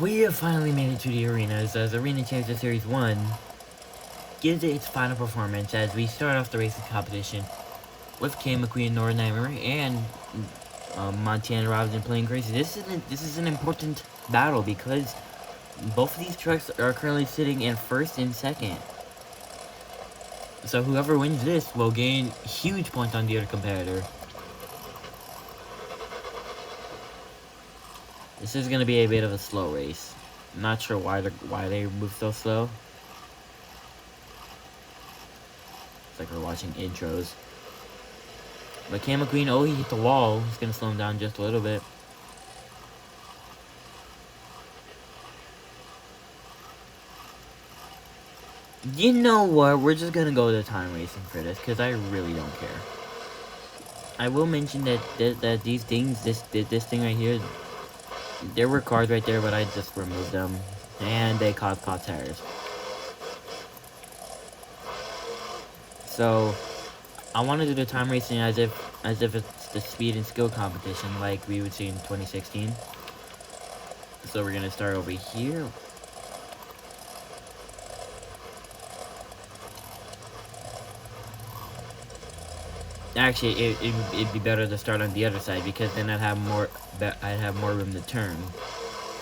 We have finally made it to the arenas as Arena Championship Series 1 gives it its final performance as we start off the racing competition with Kay McQueen, Nordenheimer, and Montana Robinson playing crazy. This is an important battle because both of these trucks are currently sitting in first and second. So whoever wins this will gain huge points on the other competitor. This is gonna be a bit of a slow race. I'm not sure why they move so slow. It's like we're watching intros. But Cam McQueen, oh, he hit the wall. He's gonna slow him down just a little bit. You know what? We're just gonna go to time racing for this because I really don't care. I will mention that these things, this thing right here, there were cars right there, but I just removed them, and they caused pop tires. So I want to do the time racing as if it's the speed and skill competition like we would see in 2016. So we're gonna start over here. Actually, it'd be better to start on the other side because then I'd have more room to turn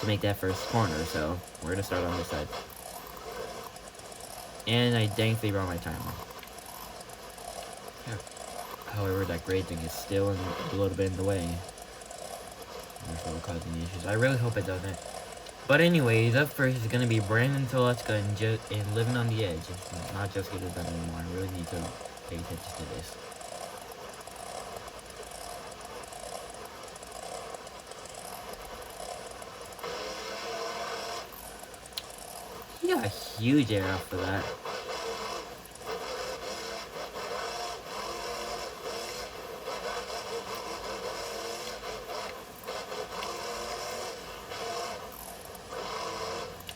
to make that first corner. So we're gonna start on this side. And I thankfully brought my timer. However, that grade thing is still a little bit in the way. That's what causing issues. I really hope it doesn't. But anyways, up first is gonna be Brandon Teleska and Living on the Edge. It's not just get it done anymore. I really need to pay attention to this. He got a huge air off for that.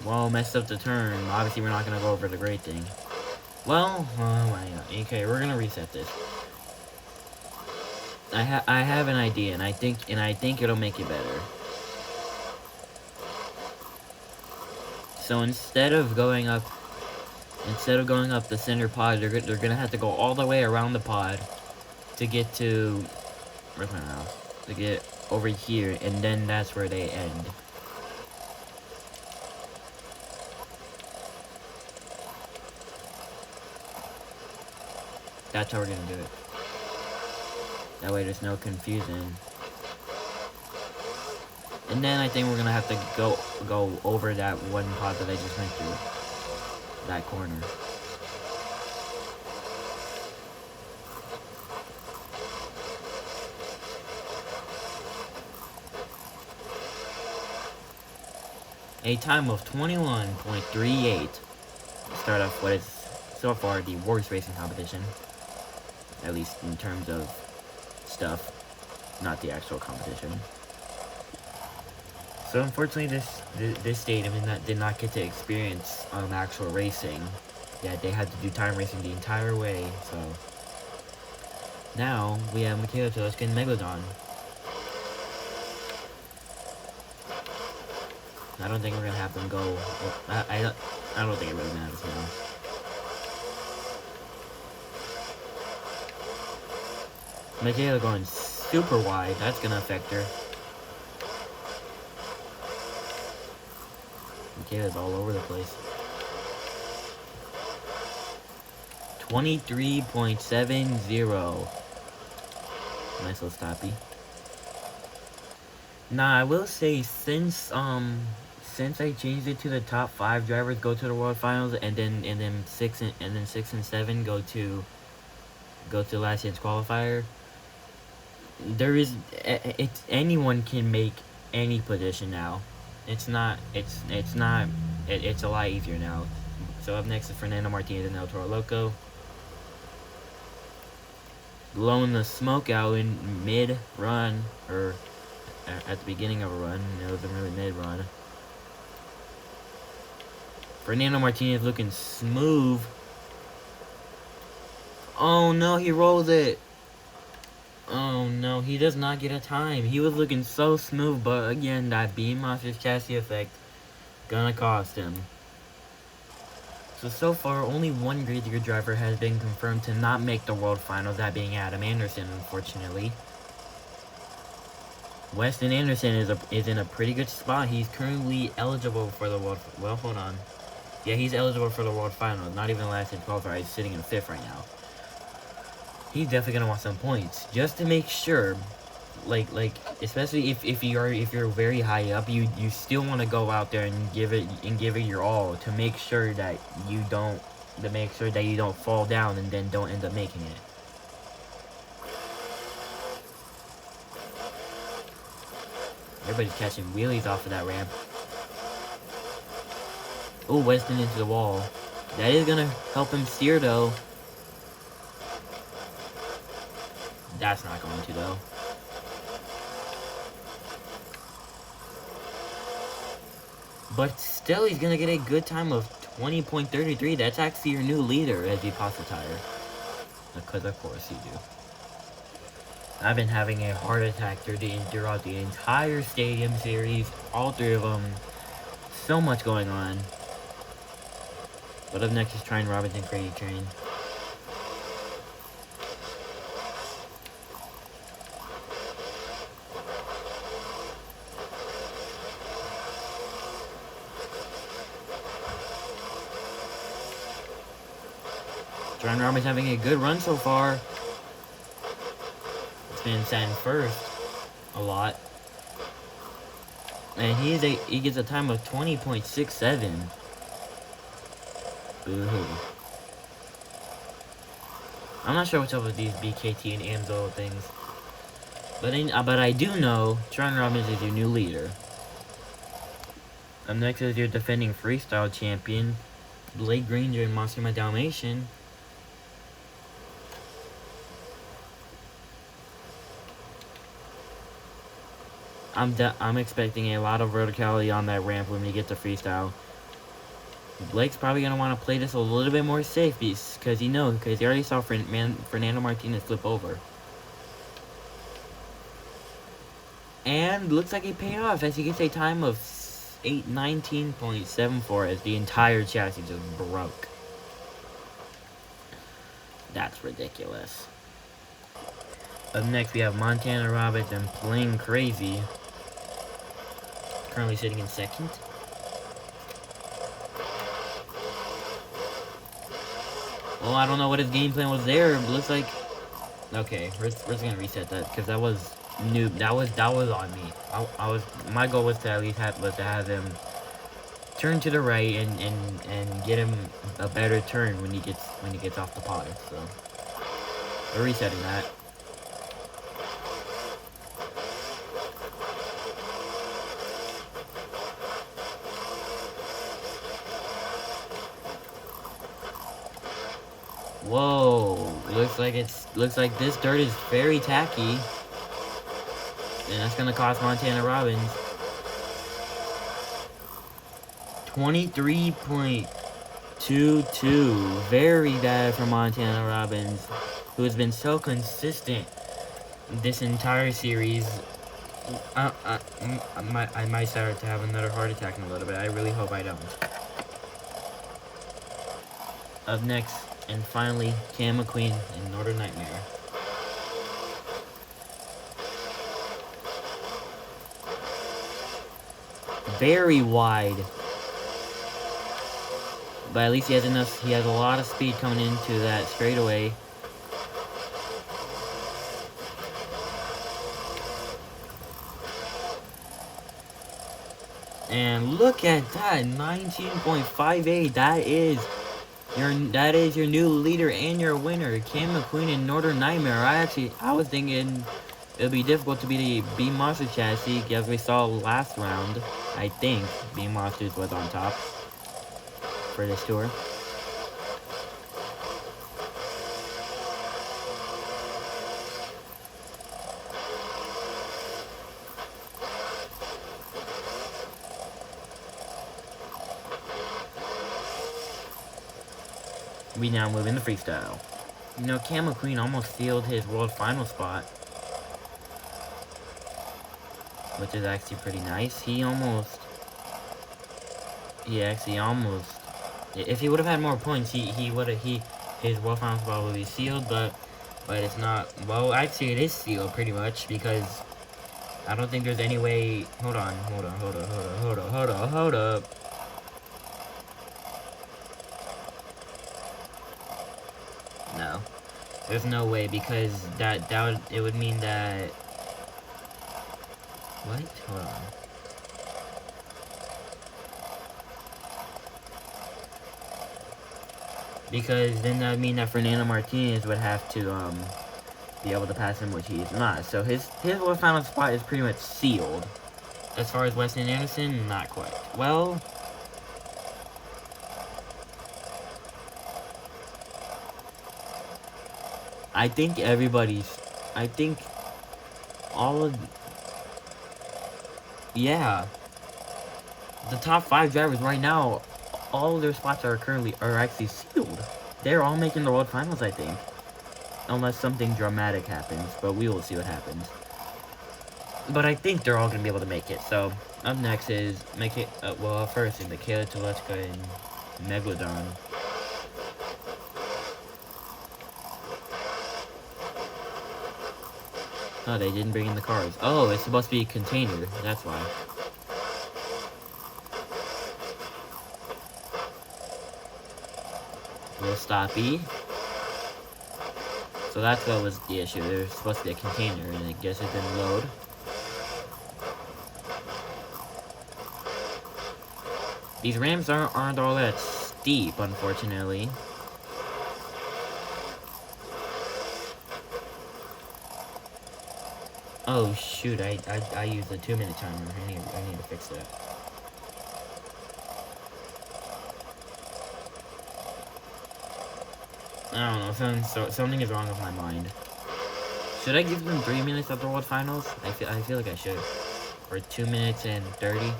Well, messed up the turn. Obviously, we're not gonna go over the great thing. Well, okay, we're gonna reset this. I have an idea, and I think it'll make it better. So instead of going up the center pod, they're gonna have to go all the way around the pod to get to where's my mouse? To get over here, and then that's where they end. That's how we're gonna do it. That way there's no confusion. And then I think we're gonna have to go over that one pod that I just went through. That corner. A time of 21.38. Start off what is so far the worst racing competition. At least in terms of stuff, not the actual competition. So unfortunately, this stadium did not get to experience actual racing. Yeah, they had to do time racing the entire way. So now we have Michaela Teleska and Megalodon. I don't think we're gonna have them go. Well, I don't think it really matters now. Michaela going super wide. That's gonna affect her. Michaela's all over the place. 23.70. Nice little stoppy. Nah, I will say since I changed it to the top 5 drivers go to the World Finals, and then 6 and 7 go to last year's qualifier. It's anyone can make any position now. It's a lot easier now. So up next is Fernando Martinez and El Toro Loco. Blowing the smoke out in mid-run, or at the beginning of a run. It wasn't really mid-run. Fernando Martinez looking smooth. Oh no, he rolls it. Oh no, he does not get a time. He was looking so smooth, but again, that Beam Monsters chassis effect Gonna cost him. So far, only one Grade driver has been confirmed to not make the World Finals, that being Adam Anderson, unfortunately. Weston Anderson is in a pretty good spot. He's currently eligible for the World... Well, hold on. Yeah, he's eligible for the World Finals. Not even last in qualifier. He's sitting in 5th right now. He's definitely gonna want some points. Just to make sure... Like, especially if you're very high up, you still want to go out there and give it your all to make sure that you don't fall down and then don't end up making it. Everybody's catching wheelies off of that ramp. Oh, Weston into the wall. That is gonna help him steer though. That's not going to though. But still, he's gonna get a good time of 20.33. That's actually your new leader as he pops the tire. Because of course you do. I've been having a heart attack throughout the entire stadium series. All 3 of them. So much going on. But up next is Tryon Robinson Crazy Train. Tryon Robinson's having a good run so far. It's been sat in 1st a lot. And he gets a time of 20.67. Boo-hoo. I'm not sure what's up with these BKT and Amzo things. But I do know Tryon Robinson is your new leader. Up next is your defending freestyle champion, Blake Granger and Monster My Dalmatian. I'm expecting a lot of verticality on that ramp when we get to freestyle. Blake's probably going to want to play this a little bit more safe because he already saw Fernando Martinez flip over. And looks like it paid off as he gets a time of 19.74 as the entire chassis just broke. That's ridiculous. Up next we have Montana Roberts and Playing Crazy. Currently sitting in 2nd. Well, I don't know what his game plan was there, but looks like... Okay, we're just gonna reset that, because that was noob. That was on me. My goal was to at least have him turn to the right and get him a better turn when he gets off the pod. So we're resetting that. Whoa, looks like this dirt is very tacky. And that's gonna cost Montana Robbins 23.22. Very bad for Montana Robbins, who has been so consistent this entire series. I might start to have another heart attack in a little bit. I really hope I don't. Up next, and finally, Cam McQueen in Northern Nightmare. Very wide. But at least he has a lot of speed coming into that straightaway. And look at that, 19.58. That is your new leader and your winner, Cam McQueen in Northern Nightmare. I was thinking it would be difficult to beat the Beam Monster chassis, as we saw last round. I think Beam Monsters was on top for this tour. We now move into freestyle. You know, Cam McQueen almost sealed his world final spot, which is actually pretty nice. He almost He actually almost. If he would have had more points, he would have his World Finals spot would be sealed, but it's not. Well, actually, it is sealed pretty much because I don't think there's any way. Hold on, hold up. No, there's no way because it would mean that. What? Hold on. Because then that would mean that Fernando Martinez would have to be able to pass him, which he is not. So his World Final spot is pretty much sealed. As far as Weston Anderson, not quite. Well, I think I think all of, yeah, the top 5 drivers right now, all of their spots are actually sealed. They're all making the World Finals, I think. Unless something dramatic happens, but we will see what happens. But I think they're all going to be able to make it. So, up next is, first is Michaela Tulechka and Megalodon. Oh, they didn't bring in the cars. Oh, it's supposed to be a container. That's why. Little stoppy. So that's what was the issue. There's supposed to be a container, and I guess it didn't load. These ramps aren't all that steep, unfortunately. Oh shoot! I used a 2-minute timer. I need to fix that. I don't know. Something is wrong with my mind. Should I give them 3 minutes at the World Finals? I feel like I should. Or 2 minutes and 30.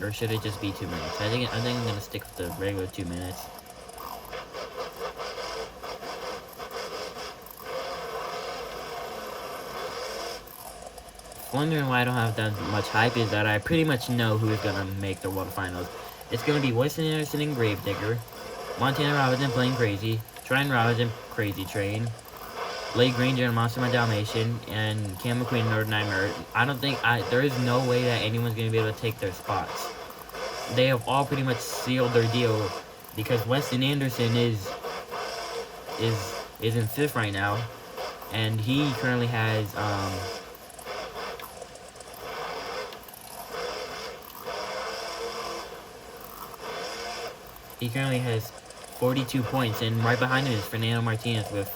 Or should it just be 2 minutes? I think I'm gonna stick with the regular 2 minutes. Wondering why I don't have that much hype is that I pretty much know who is gonna make the World Finals. It's gonna be Weston Anderson and Gravedigger, Montana Robinson playing crazy, Tryon Robinson crazy train, Blake Granger and Monster My Dalmatian, and Cam McQueen and Nordenheimer. There is no way that anyone's gonna be able to take their spots. They have all pretty much sealed their deal because Weston Anderson is in 5th right now, and he currently has He currently has 42 points, and right behind him is Fernando Martinez with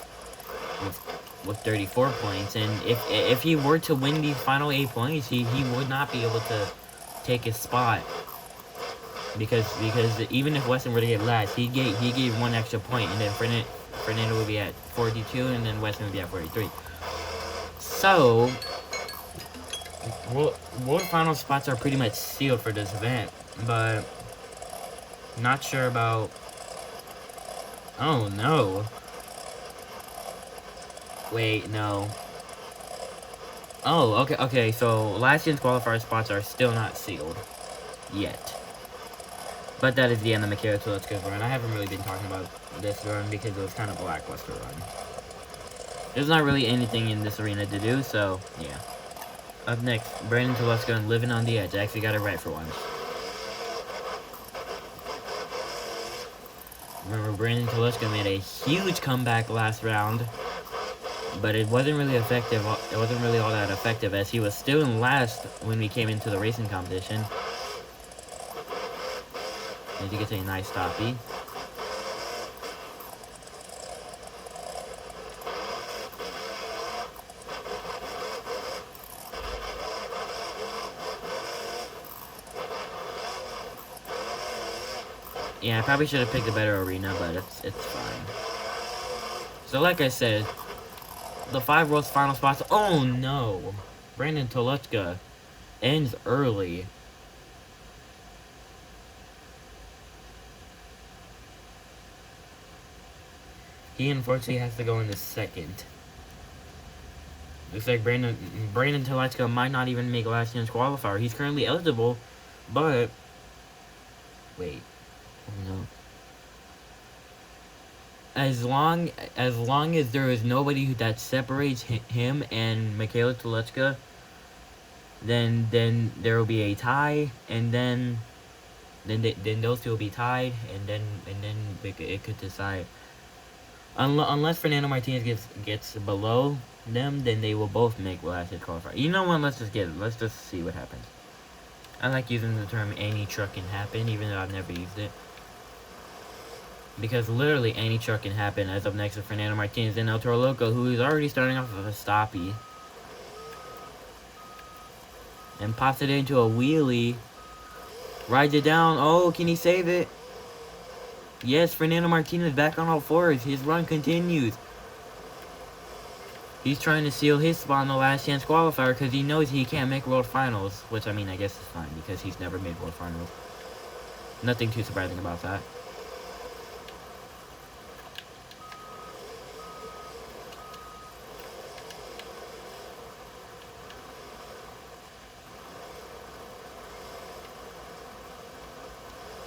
34 points. And if he were to win these final 8 points, he would not be able to take his spot because even if Weston were to get last, he gave 1 extra point, and then Fernando would be at 42, and then Weston would be at 43. So, world final spots are pretty much sealed for this event, but not sure about. Oh no. Wait, no. Oh, okay, so last year's qualifier spots are still not sealed. Yet. But that is the end of Michaela Tulechka's run. I haven't really been talking about this run because it was kind of a lackluster run. There's not really anything in this arena to do, so, yeah. Up next, Brandon Tulechka and Living on the Edge. I actually got it right for once. Remember, Brandon Tulechka made a huge comeback last round, but it wasn't really effective. It wasn't really all that effective, as he was still in last when we came into the racing competition. As you can see, a nice stoppie. Yeah, I probably should have picked a better arena, but it's fine. So like I said, the 5 world's final spots. Oh no! Brandon Tulechka ends early. He unfortunately has to go in the second. Looks like Brandon Telechka might not even make last chance qualifier. He's currently eligible, but wait, oh no. As long as there is nobody that separates him and Michaela Telechka, then there will be a tie, and then those two will be tied, and then it could decide. Unless Fernando Martinez gets below them, then they will both make last hit qualifier. You know what? Let's just see what happens. I like using the term "any truck can happen," even though I've never used it. Because literally any truck can happen. As up next is Fernando Martinez and El Toro Loco, who is already starting off with a stoppie. And pops it into a wheelie. Rides it down. Oh, can he save it? Yes, Fernando Martinez back on all fours. His run continues. He's trying to seal his spot in the last chance qualifier because he knows he can't make World Finals. Which, I mean, I guess is fine because he's never made World Finals. Nothing too surprising about that.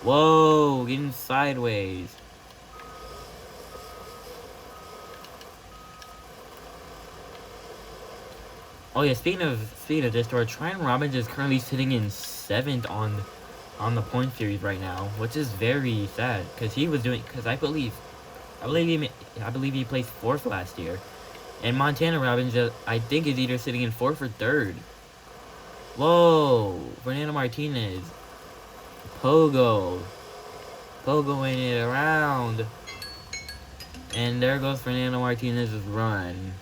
Whoa, getting sideways. Oh yeah, speaking of this, Tryon Robbins is currently sitting in 7th on the point series right now, which is very sad because he was doing I believe he placed 4th last year, and Montana Robbins I think is either sitting in 4th or 3rd. Whoa, Fernando Martinez. Pogoing it around. And there goes Fernando Martinez's run.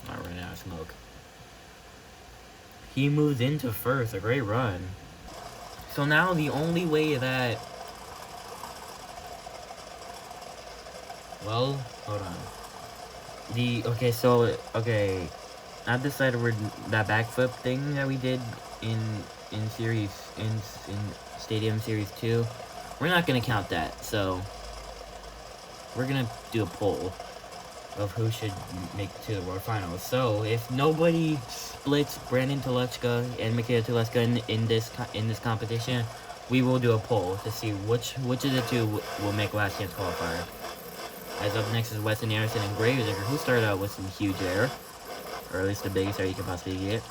Not running out of smoke. He moves into 1st. A great run. So now the only way that... Well, hold on. Okay. I've decided that backflip thing that we did in Stadium Series 2, we're not gonna count that, so we're gonna do a poll of who should make it to the World Finals. So if nobody splits Brandon Telechka and Michaela Telechka in this competition, we will do a poll to see which of the two will make last chance qualifier. As up next is Weston Anderson and Gravedigger, who started out with some huge air, or at least the biggest air you can possibly get.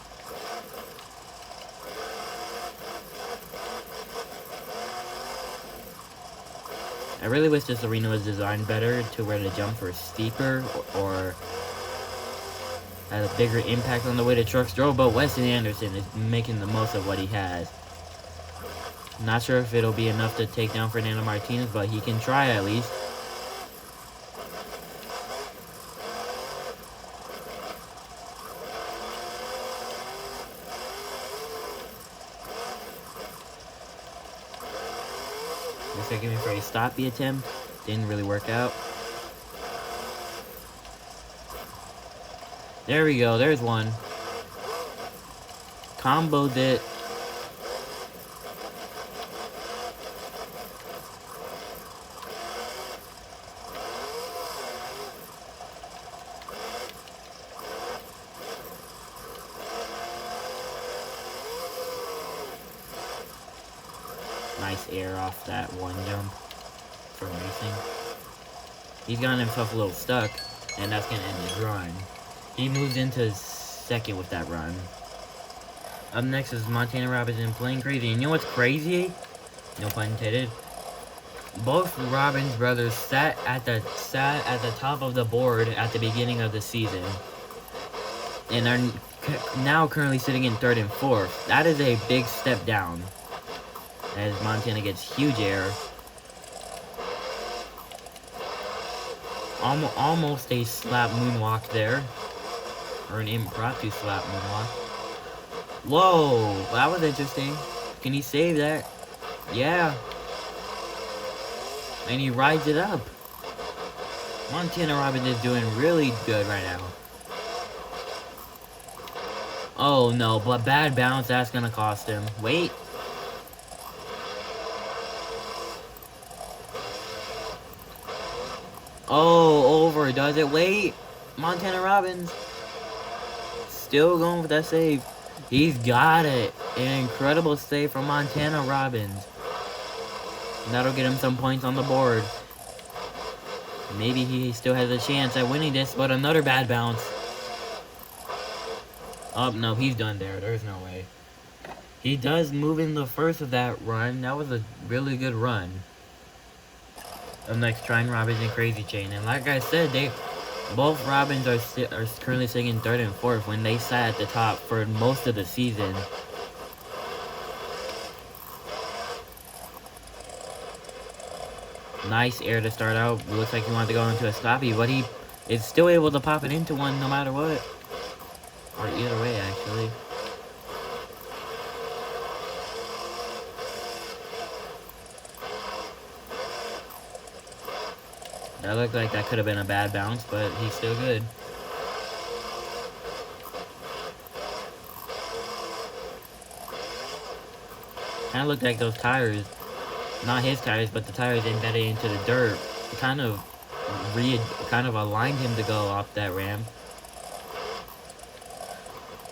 I really wish this arena was designed better to where the jumps were steeper or had a bigger impact on the way the trucks drove, but Weston Anderson is making the most of what he has. Not sure if it'll be enough to take down Fernando Martinez, but he can try at least. Looks like him for a stoppie attempt. Didn't really work out. There we go. There's one. Comboed it. Nice air off that one jump from racing. He's gotten himself a little stuck, and that's going to end his run. He moves into 2nd with that run. Up next is Montana Robbins playing crazy. And you know what's crazy? No pun intended. Both Robbins brothers sat at the top of the board at the beginning of the season, and are now currently sitting in 3rd and 4th. That is a big step down, as Montana gets huge air. Almost a slap moonwalk there. Or an impromptu slap moonwalk. Whoa, that was interesting. Can he save that? Yeah. And he rides it up. Montana Robbins is doing really good right now. Oh no, but bad bounce, that's gonna cost him. Wait. Oh, over, does it? Wait. Montana Robbins still going with that save. He's got it. An incredible save from Montana Robbins. That'll get him some points on the board. Maybe he still has a chance at winning this, but another bad bounce. Oh, no, he's done there. There's no way. He does move in the first of that run. That was a really good run. Up next, trying Robbins and Crazy Chain. And like I said, both Robins are currently sitting in 3rd and 4th when they sat at the top for most of the season. Nice air to start out. Looks like he wanted to go into a stoppie, but he is still able to pop it into one no matter what. Or either way, actually. That looked like that could have been a bad bounce, but he's still good. Kind of looked like those tires, not his tires, but the tires embedded into the dirt, kind of aligned him to go off that ramp.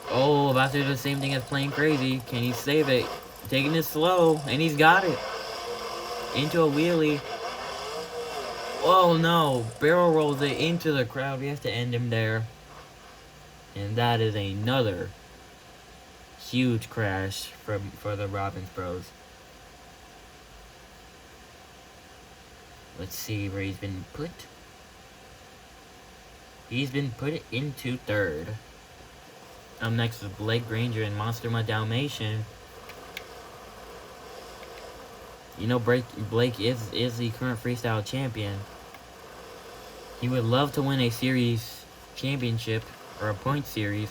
Oh, about to do the same thing as playing crazy. Can he save it? Taking it slow, and he's got it. Into a wheelie. Oh no, barrel rolls it into the crowd. We have to end him there. And that is another huge crash for the Robbins Bros. Let's see where he's been put. He's been put into 3rd. Up next is Blake Granger and Monster Dalmatian. You know, Blake is the current freestyle champion. He would love to win a series championship or a point series.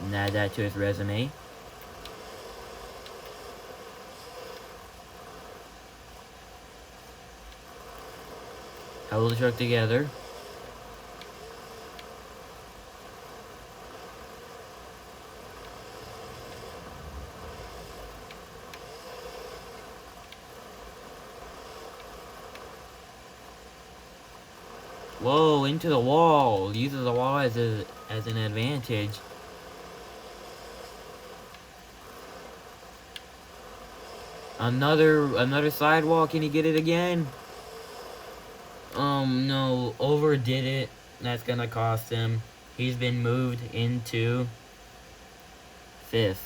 And add that to his resume. Hold the truck together. Whoa, into the wall. Uses the wall as an advantage. Another sidewall. Can he get it again? No, overdid it. That's gonna cost him. He's been moved into 5th.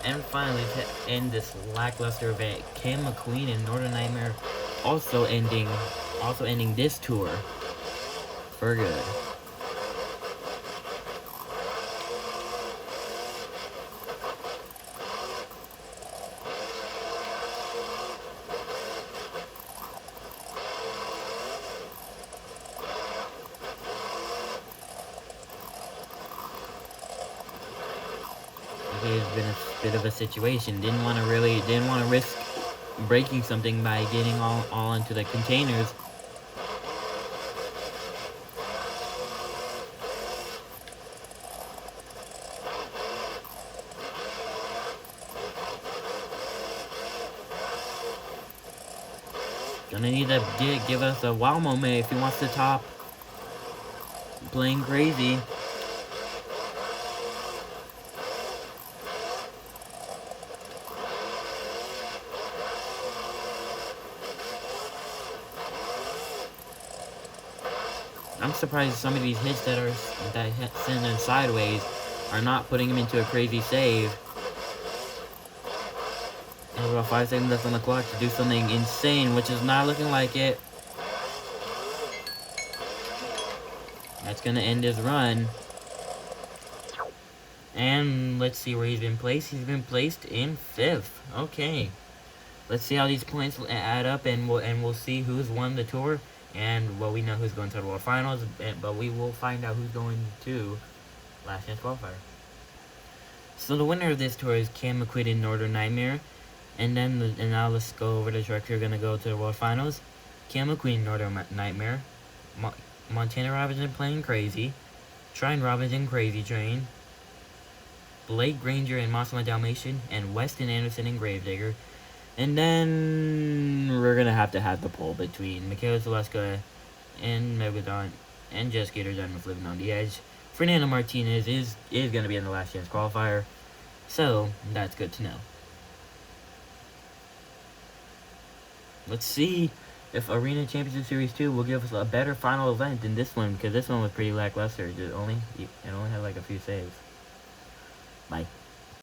And finally, to end this lackluster event, Cam McQueen and Northern Nightmare also ending this tour for good. It's been a bit of a situation. Didn't want to risk breaking something by getting all into the containers. Gonna need to give us a wow moment if he wants to top playing crazy. I'm surprised some of these hits that send him sideways are not putting him into a crazy save. And about 5 seconds left on the clock to do something insane, which is not looking like it. That's gonna end his run. And let's see where he's been placed. He's been placed in 5th. Okay. Let's see how these points add up, and we'll see who's won the tour. And, well, we know who's going to the World Finals, but we will find out who's going to Last Chance Qualifier. So the winner of this tour is Cam McQueen and Northern Nightmare. And now let's go over the truck who are going to go to the World Finals. Cam McQueen, Northern Nightmare. Montana Robinson playing Crazy. Trine Robinson, Crazy Train. Blake Granger and Monster Dalmatian. And Weston Anderson and Gravedigger. And then we're going to have the poll between Michaela Zaleska and Megalodon and Jeskai are done with Living on the Edge. Fernando Martinez is going to be in the last chance qualifier, so that's good to know. Let's see if Arena Championship Series 2 will give us a better final event than this one, because this one was pretty lackluster. It only had like a few saves. Bye.